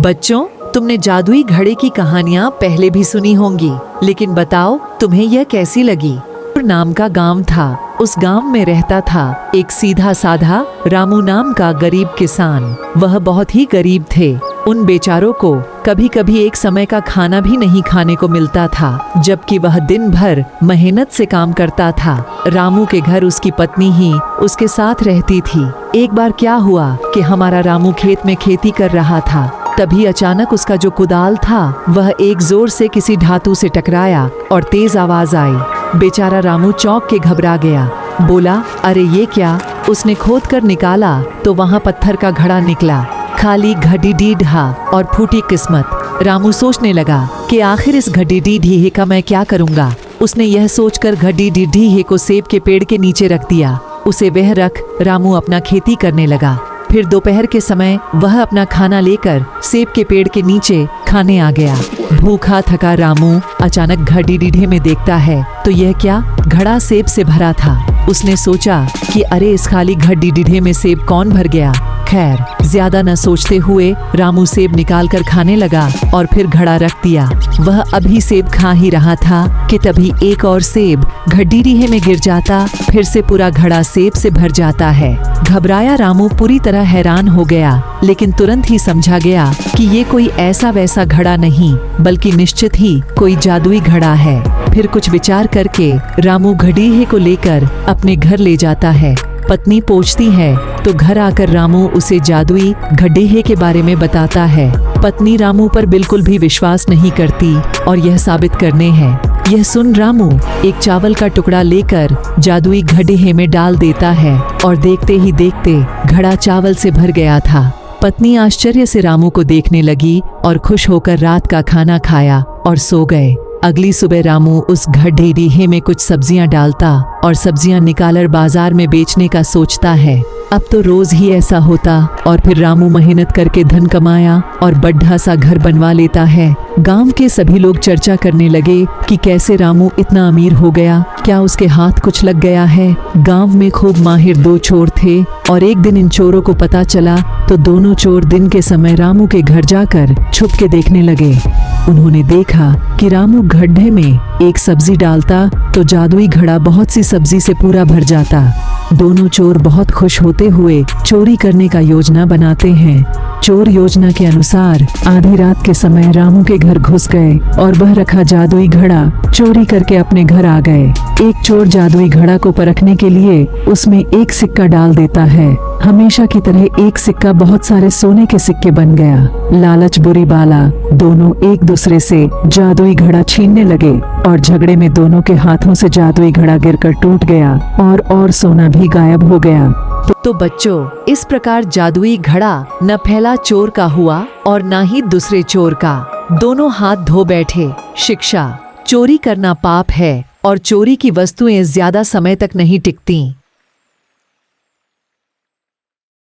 बच्चों, तुमने जादुई घड़े की कहानियाँ पहले भी सुनी होंगी, लेकिन बताओ तुम्हें यह कैसी लगी। नाम का गांव था। उस गांव में रहता था एक सीधा साधा रामू नाम का गरीब किसान। वह बहुत ही गरीब थे। उन बेचारों को कभी कभी एक समय का खाना भी नहीं खाने को मिलता था, जबकि वह दिन भर मेहनत से काम करता था। रामू के घर उसकी पत्नी ही उसके साथ रहती थी। एक बार क्या हुआ कि हमारा रामू खेत में खेती कर रहा था। तभी अचानक उसका जो कुदाल था वह एक जोर से किसी धातु से टकराया और तेज आवाज आई। बेचारा रामू चौंक के घबरा गया। बोला, अरे ये क्या। उसने खोद कर निकाला तो वहाँ पत्थर का घड़ा निकला। खाली घड़ी ढा और फूटी किस्मत। रामू सोचने लगा कि आखिर इस घड़ी ढीहे का मैं क्या करूँगा। उसने यह सोचकर घड़ी ढीहे को सेब के पेड़ के नीचे रख दिया। उसे वह रख रामू अपना खेती करने लगा। फिर दोपहर के समय वह अपना खाना लेकर सेब के पेड़ के नीचे खाने आ गया। भूखा थका रामू अचानक घड़ी ढीढ़े में देखता है तो यह क्या, घड़ा सेब से भरा था। उसने सोचा कि अरे इस खाली घड़ी ढीढ़े में सेब कौन भर गया। खैर, ज्यादा न सोचते हुए रामू सेब निकाल कर खाने लगा और फिर घड़ा रख दिया। वह अभी सेब खा ही रहा था कि तभी एक और सेब घड़ी ढीढ़े में गिर जाता। फिर से पूरा घड़ा सेब से भर जाता है। घबराया रामू पूरी तरह हैरान हो गया, लेकिन तुरंत ही समझा गया कि ये कोई ऐसा वैसा घड़ा नहीं, बल्कि निश्चित ही कोई जादुई घड़ा है। फिर कुछ विचार करके रामू घड़ीहे को लेकर अपने घर ले जाता है। पत्नी पूछती है तो घर आकर रामू उसे जादुई घड़ीहे के बारे में बताता है। पत्नी रामू पर बिल्कुल भी विश्वास नहीं करती और यह साबित करने है। यह सुन रामू एक चावल का टुकड़ा लेकर जादुई घड़ीहे में डाल देता है और देखते ही देखते घड़ा चावल से भर गया था। पत्नी आश्चर्य से रामू को देखने लगी और खुश होकर रात का खाना खाया और सो गए। अगली सुबह रामू उस घड़ी ढीहे में कुछ सब्जियां डालता और सब्जियां निकालकर बाजार में बेचने का सोचता है। अब तो रोज ही ऐसा होता और फिर रामू मेहनत करके धन कमाया और बढ़ा सा घर बनवा लेता है। गांव के सभी लोग चर्चा करने लगे कि कैसे रामू इतना अमीर हो गया, क्या उसके हाथ कुछ लग गया है। गांव में खूब माहिर दो चोर थे और एक दिन इन चोरों को पता चला तो दोनों चोर दिन के समय रामू के घर जाकर छुप के देखने लगे। उन्होंने देखा कि रामू गड्ढे में एक सब्जी डालता तो जादुई घड़ा बहुत सी सब्जी से पूरा भर जाता। दोनों चोर बहुत खुश होते हुए चोरी करने का योजना बनाते हैं। चोर योजना के अनुसार आधी रात के समय रामू के घर घुस गए और वह रखा जादुई घड़ा चोरी करके अपने घर आ गए। एक चोर जादुई घड़ा को परखने के लिए उसमें एक सिक्का डाल देता है। हमेशा की तरह एक सिक्का बहुत सारे सोने के सिक्के बन गया। लालच बुरी बाला, दोनों एक दूसरे से जादुई घड़ा छीनने लगे और झगड़े में दोनों के हाथों से जादुई घड़ा गिरकर टूट गया और सोना भी गायब हो गया। तो बच्चों, इस प्रकार जादुई घड़ा न फैला चोर का हुआ और न ही दूसरे चोर का। दोनों हाथ धो बैठे। शिक्षा: चोरी करना पाप है और चोरी की वस्तुएं ज्यादा समय तक नहीं टिकती।